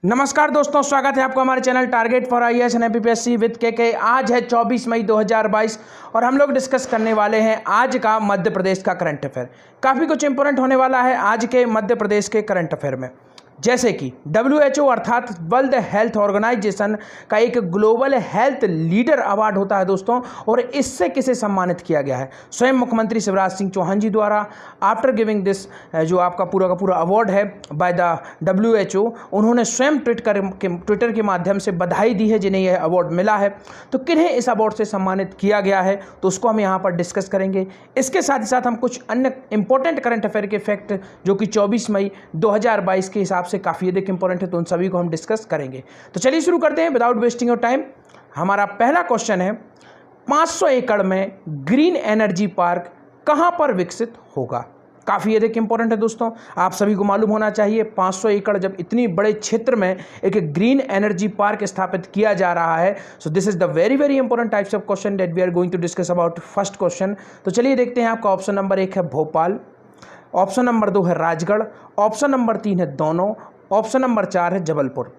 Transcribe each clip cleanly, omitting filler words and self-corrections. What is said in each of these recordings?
नमस्कार दोस्तों, स्वागत है आपको हमारे channel target for IAS and MPSC with के। आज है 24 मई 2022 और हम लोग डिस्कस करने वाले हैं आज का मध्य प्रदेश का करंट अफेयर। काफ़ी कुछ इंपॉर्टेंट होने वाला है आज के मध्य प्रदेश के करंट अफेयर में, जैसे कि WHO अर्थात वर्ल्ड हेल्थ ऑर्गेनाइजेशन का एक ग्लोबल हेल्थ लीडर अवार्ड होता है दोस्तों, और इससे किसे सम्मानित किया गया है? स्वयं मुख्यमंत्री शिवराज सिंह चौहान जी द्वारा आफ्टर गिविंग दिस जो आपका पूरा का पूरा अवार्ड है बाय द WHO, उन्होंने स्वयं ट्विटर के माध्यम से बधाई दी है जिन्हें यह अवार्ड मिला है। तो किन्हें इस अवार्ड से सम्मानित किया गया है तो उसको हम यहाँ पर डिस्कस करेंगे। इसके साथ ही साथ हम कुछ अन्य इंपॉर्टेंट करंट अफेयर के फैक्ट जो कि 24 मई 2022 के हिसाब से काफ़ी अधिक इंपॉर्टेंट है, तो उन सभी को हम डिस्कस करेंगे। तो चलिए शुरू करते हैं विदाउट वेस्टिंग योर टाइम। हमारा पहला क्वेश्चन है, 500 एकड़ में ग्रीन एनर्जी पार्क कहां पर विकसित होगा? काफ़ी अधिक इंपॉर्टेंट है दोस्तों, आप सभी को मालूम होना चाहिए 500 एकड़ जब इतनी बड़े क्षेत्र में एक ग्रीन एनर्जी पार्क स्थापित किया जा रहा है। So this is the very very important types of question that we are going to discuss about first question. तो चलिए देखते हैं। आपका ऑप्शन नंबर 1 है भोपाल, ऑप्शन नंबर 2 है राजगढ़, ऑप्शन नंबर 3 है दोनों, ऑप्शन नंबर 4 है जबलपुर।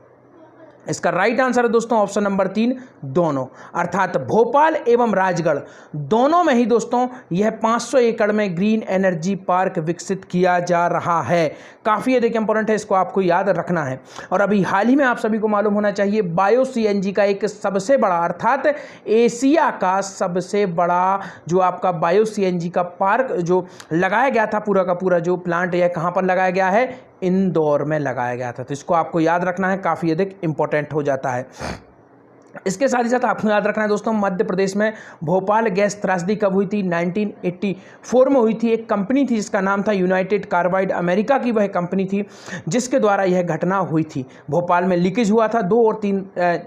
इसका राइट आंसर है दोस्तों ऑप्शन नंबर 3 दोनों, अर्थात भोपाल एवं राजगढ़ दोनों में ही दोस्तों यह 500 एकड़ में ग्रीन एनर्जी पार्क विकसित किया जा रहा है। काफ़ी अधिक इंपॉर्टेंट है, इसको आपको याद रखना है। और अभी हाल ही में आप सभी को मालूम होना चाहिए बायो CNG का एक सबसे बड़ा अर्थात एशिया का सबसे बड़ा जो आपका बायो CNG का पार्क जो लगाया गया था, पूरा का पूरा जो प्लांट यह कहाँ पर लगाया गया है? इंदौर में लगाया गया था। तो इसको आपको याद रखना है, काफ़ी अधिक इंपॉर्टेंट हो जाता है। इसके साथ ही साथ आपको याद रखना है दोस्तों, मध्य प्रदेश में भोपाल गैस त्रासदी कब हुई थी? 1984 में हुई थी। एक कंपनी थी जिसका नाम था यूनाइटेड कार्बाइड, अमेरिका की वह कंपनी थी जिसके द्वारा यह घटना हुई थी। भोपाल में लीकेज हुआ था 2 और 3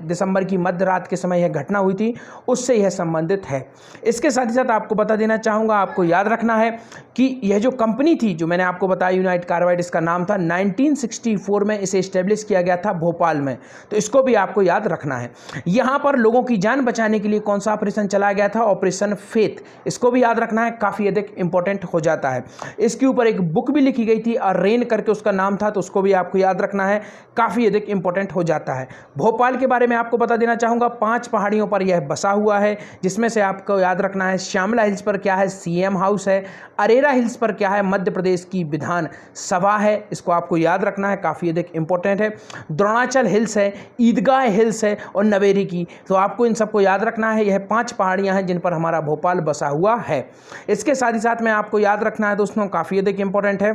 दिसंबर की मध्य रात के समय यह घटना हुई थी, उससे यह संबंधित है। इसके साथ ही साथ आपको बता देना चाहूँगा, आपको याद रखना है कि यह जो कंपनी थी जो मैंने आपको बताया यूनाइटेड कार्बाइड, इसका नाम था 1964 में इसे इस्टेब्लिश किया गया था भोपाल में। तो इसको भी आपको याद रखना है। यहाँ पर लोगों की जान बचाने के लिए कौन सा ऑपरेशन चलाया गया था? Operation faith. इसको भी याद रखना है, काफ़ी अधिक इंपॉर्टेंट हो जाता है। इसके ऊपर एक बुक भी लिखी गई थी, रेन करके उसका नाम था, तो उसको भी आपको याद रखना है, काफ़ी अधिक इंपॉर्टेंट हो जाता है। भोपाल के बारे में आपको बता देना चाहूँगा, 5 पहाड़ियों पर यह बसा हुआ है, जिसमें से आपको याद रखना है श्यामला हिल्स पर क्या है? CM हाउस है। अरेरा हिल्स पर क्या है? मध्य प्रदेश की विधान सभा है। इसको आपको याद रखना है, काफ़ी अधिक इंपॉर्टेंट है। द्रोणाचल हिल्स है, ईदगाह हिल्स है और नवेरी की। तो आपको इन सबको याद रखना है। यह 5 पहाड़ियां हैं जिन पर हमारा भोपाल बसा हुआ है। इसके साथ ही साथ में आपको याद रखना है दोस्तों, काफ़ी अधिक इंपॉर्टेंट है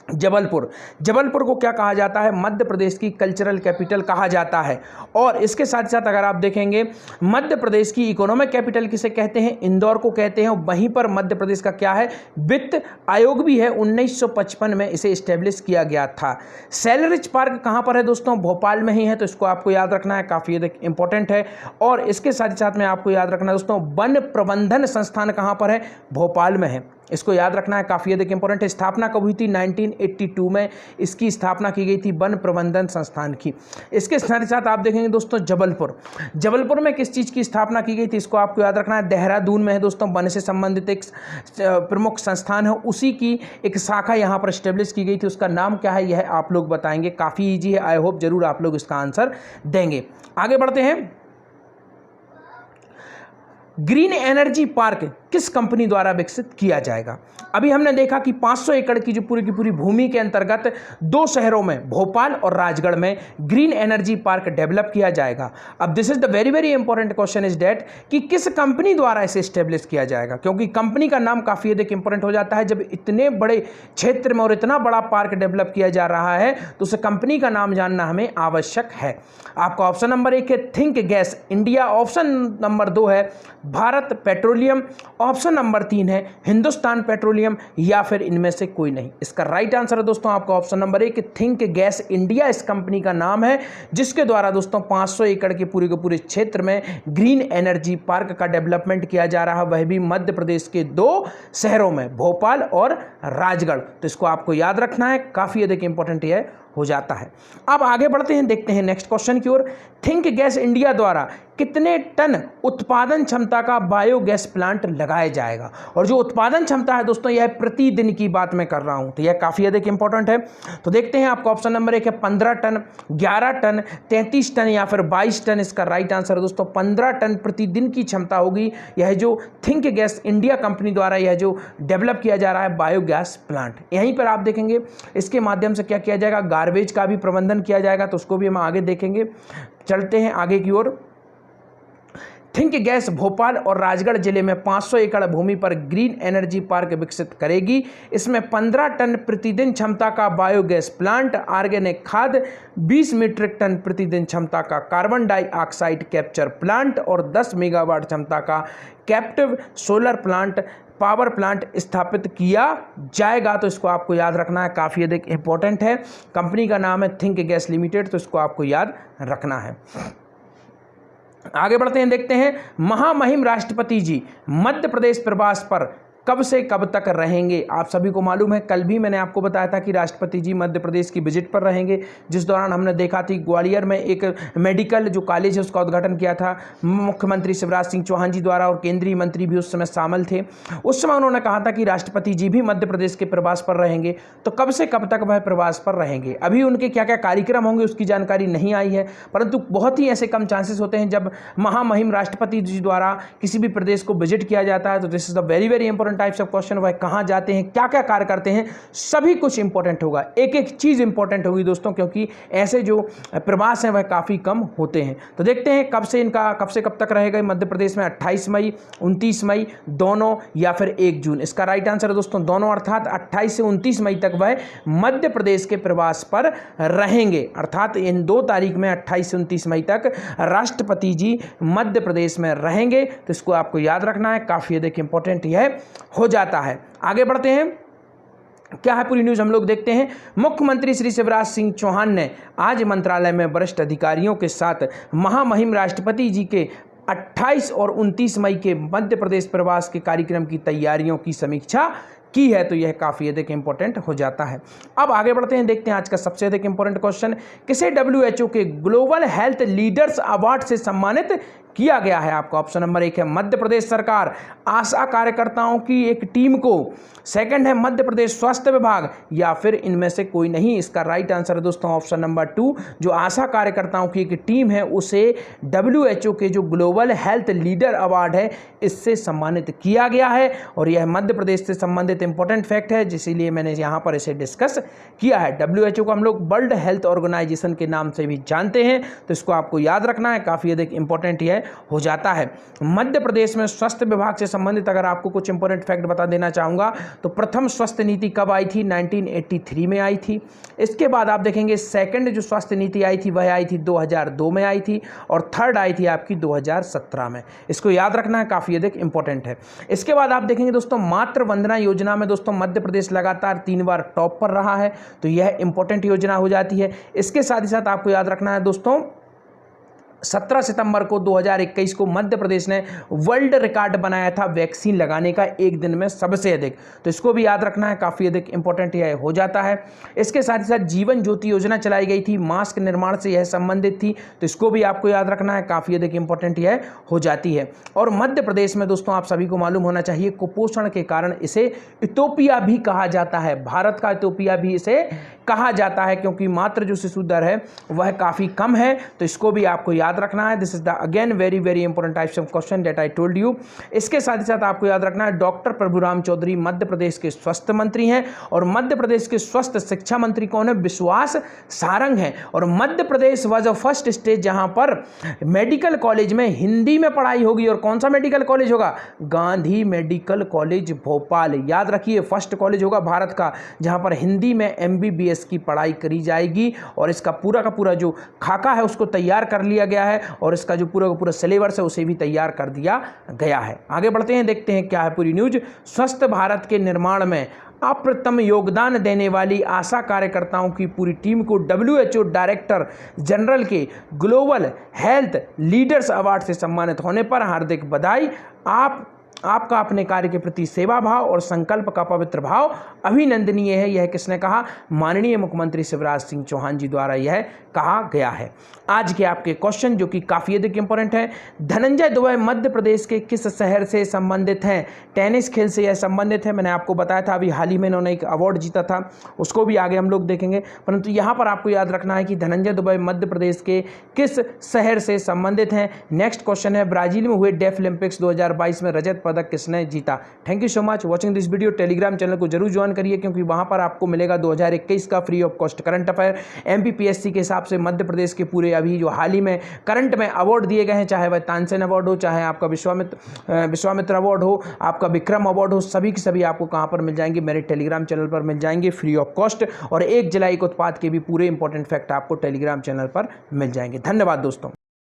जबलपुर। जबलपुर को क्या कहा जाता है? मध्य प्रदेश की कल्चरल कैपिटल कहा जाता है। और इसके साथ साथ अगर आप देखेंगे, मध्य प्रदेश की इकोनॉमिक कैपिटल किसे कहते हैं? इंदौर को कहते हैं। वहीं पर मध्य प्रदेश का क्या है? वित्त आयोग भी है। 1955 में इसे इस्टेब्लिश किया गया था। सेलरिच पार्क कहाँ पर है दोस्तों? भोपाल में ही है। तो इसको आपको याद रखना है, काफ़ी अधिक इंपॉर्टेंट है। और इसके साथ ही साथ में आपको याद रखना है दोस्तों, वन प्रबंधन संस्थान कहाँ पर है? भोपाल में है। इसको याद रखना है, काफ़ी अधिक इंपॉर्टेंट है। स्थापना कब हुई थी? 1982 में इसकी स्थापना की गई थी वन प्रबंधन संस्थान की। इसके साथ ही साथ आप देखेंगे दोस्तों जबलपुर। जबलपुर में किस चीज़ की स्थापना की गई थी? इसको आपको याद रखना है, देहरादून में है दोस्तों। वन से संबंधित एक प्रमुख संस्थान है, उसी की एक शाखा यहाँ पर स्टेब्लिश की गई थी। उसका नाम क्या है यह आप लोग बताएंगे। काफ़ी ईजी है, आई होप जरूर आप लोग इसका आंसर देंगे। आगे बढ़ते हैं। ग्रीन एनर्जी पार्क किस कंपनी द्वारा विकसित किया जाएगा? अभी हमने देखा कि 500 एकड़ की जो पूरी की पूरी भूमि के अंतर्गत 2 शहरों में भोपाल और राजगढ़ में ग्रीन एनर्जी पार्क डेवलप किया जाएगा। अब this is the very very important question is that कि किस कंपनी द्वारा इसे स्टेब्लिश किया जाएगा, क्योंकि कंपनी का नाम काफ़ी अधिक इंपॉर्टेंट हो जाता है। जब इतने बड़े क्षेत्र में और इतना बड़ा पार्क डेवलप किया जा रहा है तो उस कंपनी का नाम जानना हमें आवश्यक है। आपका ऑप्शन नंबर 1 है think gas India, option number 2 है भारत पेट्रोलियम, ऑप्शन नंबर 3 है हिंदुस्तान पेट्रोलियम, या फिर इनमें से कोई नहीं। इसका राइट आंसर है दोस्तों आपका option number 1 think gas India इस कंपनी का नाम है, जिसके द्वारा दोस्तों 500 एकड़ के पूरे क्षेत्र में ग्रीन एनर्जी पार्क का डेवलपमेंट किया जा रहा है, वह भी मध्य प्रदेश के 2 शहरों में भोपाल और राजगढ़। तो इसको आपको याद रखना है, काफ़ी अधिक इंपॉर्टेंट है हो जाता है। अब आगे बढ़ते हैं, देखते हैं नेक्स्ट क्वेश्चन की ओर। थिंक गैस इंडिया द्वारा कितने टन उत्पादन क्षमता का बायोगैस प्लांट लगाया जाएगा? और जो उत्पादन क्षमता है दोस्तों, यह प्रतिदिन की बात मैं कर रहा हूं, तो यह काफ़ी अधिक इंपॉर्टेंट है। तो देखते हैं, आपका ऑप्शन नंबर 1 है 15 टन, 11 टन, 33 टन या फिर 22 टन। इसका राइट आंसर है दोस्तों 15 टन प्रतिदिन की क्षमता होगी। यह जो थिंक गैस इंडिया कंपनी द्वारा यह जो डेवलप किया जा रहा है बायोगैस प्लांट, यहीं पर आप देखेंगे इसके माध्यम से क्या किया जाएगा, गार्बेज का भी प्रबंधन किया जाएगा, तो उसको भी हम आगे देखेंगे। चलते हैं आगे की ओर। थिंक गैस भोपाल और राजगढ़ जिले में 500 एकड़ भूमि पर ग्रीन एनर्जी पार्क विकसित करेगी। इसमें 15 टन प्रतिदिन क्षमता का बायोगैस प्लांट, ऑर्गेनिक खाद, 20 मीट्रिक टन प्रतिदिन क्षमता का कार्बन डाइऑक्साइड कैप्चर प्लांट और 10 मेगावाट क्षमता का captive solar plant power plant स्थापित किया जाएगा। तो इसको आपको याद रखना है, काफ़ी अधिक इंपॉर्टेंट है। कंपनी का नाम है थिंक गैस लिमिटेड, तो इसको आपको याद रखना है। आगे बढ़ते हैं, देखते हैं महामहिम राष्ट्रपति जी मध्य प्रदेश प्रवास पर कब से कब तक रहेंगे? आप सभी को मालूम है, कल भी मैंने आपको बताया था कि राष्ट्रपति जी मध्य प्रदेश की विजिट पर रहेंगे, जिस दौरान हमने देखा थी ग्वालियर में एक मेडिकल जो कॉलेज है उसका उद्घाटन किया था मुख्यमंत्री शिवराज सिंह चौहान जी द्वारा, और केंद्रीय मंत्री भी उस समय शामिल थे। उस समय उन्होंने कहा था कि राष्ट्रपति जी भी मध्य प्रदेश के प्रवास पर रहेंगे। तो कब से कब तक वह प्रवास पर रहेंगे? अभी उनके क्या क्या कार्यक्रम होंगे उसकी जानकारी नहीं आई है, परंतु बहुत ही ऐसे कम चांसेस होते हैं जब महामहिम राष्ट्रपति जी द्वारा किसी भी प्रदेश को विजिट किया जाता है। तो this is the very very important types of question. वह कहां जाते हैं, क्या क्या कार्य करते हैं, सभी कुछ इंपॉर्टेंट होगा, एक एक चीज इंपॉर्टेंट होगी दोस्तों, क्योंकि ऐसे जो प्रवास हैं वह काफी कम होते हैं। तो देखते हैं कब से कब तक रहेगा मध्य प्रदेश में, 28 मई, 29 मई, दोनों या फिर 1 जून। इसका राइट आंसर है दोस्तों दोनों, अर्थात 28 से 29 मई तक वह मध्य प्रदेश के प्रवास पर रहेंगे। अर्थात इन 2 तारीख में 28 से 29 मई तक राष्ट्रपति जी मध्य प्रदेश में रहेंगे। तो इसको आपको याद रखना है, काफी अधिक इंपॉर्टेंट यह हो जाता है। आगे बढ़ते हैं, क्या है पूरी न्यूज हम लोग देखते हैं। मुख्यमंत्री श्री शिवराज सिंह चौहान ने आज मंत्रालय में वरिष्ठ अधिकारियों के साथ महामहिम राष्ट्रपति जी के 28 और 29 मई के मध्य प्रदेश प्रवास के कार्यक्रम की तैयारियों की समीक्षा की है। तो यह काफ़ी अधिक इंपॉर्टेंट हो जाता है। अब आगे बढ़ते हैं, देखते हैं आज का सबसे अधिक इंपॉर्टेंट क्वेश्चन। किसे WHO के ग्लोबल हेल्थ लीडर्स अवार्ड से सम्मानित किया गया है? आपका ऑप्शन नंबर 1 है मध्य प्रदेश सरकार आशा कार्यकर्ताओं की एक टीम को, सेकंड है मध्य प्रदेश स्वास्थ्य विभाग, या फिर इनमें से कोई नहीं। इसका राइट आंसर है दोस्तों ऑप्शन नंबर 2, जो आशा कार्यकर्ताओं की एक टीम है उसे WHO के जो ग्लोबल हेल्थ लीडर अवार्ड है इससे सम्मानित किया गया है। और यह मध्य प्रदेश से संबंधित इंपॉर्टेंट फैक्ट है, जिसलिए मैंने यहाँ पर इसे डिस्कस किया है। WHO को हम लोग वर्ल्ड हेल्थ ऑर्गेनाइजेशन के नाम से भी जानते हैं, तो इसको आपको याद रखना है, काफ़ी अधिक इंपॉर्टेंट यह हो जाता है। मध्य प्रदेश में स्वास्थ्य विभाग से संबंधित अगर आपको कुछ इंपॉर्टेंट फैक्ट बता देना चाहूँगा, तो प्रथम स्वास्थ्य नीति कब आई थी? 1983 में आई थी। इसके बाद आप देखेंगे सेकंड जो स्वास्थ्य नीति आई थी वह आई थी 2002 में आई थी, और थर्ड आई थी आपकी 2017 में। इसको याद रखना है, काफ़ी अधिक इंपॉर्टेंट है। इसके बाद आप देखेंगे दोस्तों मातृ वंदना योजना में दोस्तों मध्य प्रदेश लगातार 3 बार टॉप पर रहा है, तो यह इंपॉर्टेंट योजना हो जाती है। इसके साथ ही साथ आपको याद रखना है दोस्तों 17 सितंबर को 2021 को मध्य प्रदेश ने वर्ल्ड रिकॉर्ड बनाया था वैक्सीन लगाने का, एक दिन में सबसे अधिक। तो इसको भी याद रखना है, काफ़ी अधिक इंपॉर्टेंट यह हो जाता है। इसके साथ ही साथ जीवन ज्योति योजना चलाई गई थी, मास्क निर्माण से यह संबंधित थी, तो इसको भी आपको याद रखना है, काफ़ी अधिक इंपॉर्टेंट यह हो जाती है। और मध्य प्रदेश में दोस्तों आप सभी को मालूम होना चाहिए कुपोषण के कारण इसे इथोपिया भी कहा जाता है, भारत का इथोपिया भी इसे कहा जाता है, क्योंकि मात्र जो शिशु दर है वह काफ़ी कम है। तो इसको भी आपको याद रखना है। This is the again very very important types of question that I told you. इसके साथ ही साथ आपको याद रखना है डॉक्टर प्रभुराम चौधरी मध्य प्रदेश के स्वास्थ्य मंत्री हैं, और मध्य प्रदेश के स्वास्थ्य शिक्षा मंत्री कौन है? विश्वास सारंग हैं। और Madhya Pradesh was a first state जहां पर मेडिकल कॉलेज में हिंदी में पढ़ाई होगी। और कौन सा मेडिकल कॉलेज होगा? Gandhi medical college Bhopal. याद रखिए फर्स्ट कॉलेज होगा भारत का जहां पर हिंदी में MBBS की पढ़ाई करी जाएगी। और इसका पूरा का पूरा जो खाका है उसको तैयार कर लिया गया है, और इसका जो पूरा का पूरा सिलेबस है उसे भी तैयार कर दिया गया है। आगे बढ़ते हैं, देखते हैं क्या है पूरी न्यूज। स्वस्थ भारत के निर्माण में अप्रतिम योगदान देने वाली आशा कार्यकर्ताओं की पूरी टीम को WHO डायरेक्टर जनरल के ग्लोबल हेल्थ लीडर्स अवार्ड से सम्मानित होने पर हार्दिक बधाई। आप आपका अपने कार्य के प्रति सेवा भाव और संकल्प का पवित्र भाव अभिनंदनीय है। यह किसने कहा? माननीय मुख्यमंत्री शिवराज सिंह चौहान जी द्वारा यह कहा गया है। आज के आपके क्वेश्चन जो कि काफ़ी अधिक इंपॉर्टेंट है, धनंजय दुबे मध्य प्रदेश के किस शहर से संबंधित हैं? टेनिस खेल से यह संबंधित है। मैंने आपको बताया था, अभी हाल ही में इन्होंने एक अवार्ड जीता था, उसको भी आगे हम लोग देखेंगे। परंतु यहाँ पर आपको याद रखना है कि धनंजय दुबे मध्य प्रदेश के किस शहर से संबंधित हैं। नेक्स्ट क्वेश्चन है, ब्राजील में हुए डेफ ओलंपिक्स 2022 में रजत पदक किसने जीता? Thank you so much watching this video. Telegram channel को जरूर ज्वाइन करिए, क्योंकि वहां पर आपको मिलेगा 2021 का free of cost current affair. MPPSC के हिसाब से मध्य प्रदेश के पूरे अभी जो हाल ही में करंट में अवार्ड दिए गए हैं, चाहे वह तानसेन अवार्ड हो, चाहे आपका विश्वामित्र अवार्ड हो, आपका विक्रम अवार्ड हो, सभी के सभी आपको कहां पर मिल जाएंगे? मेरे टेलीग्राम चैनल पर मिल जाएंगे फ्री ऑफ कॉस्ट। और 1 जुलाई के उत्पाद के भी पूरे इंपॉर्टेंट फैक्ट आपको टेलीग्राम चैनल पर मिल जाएंगे। धन्यवाद दोस्तों।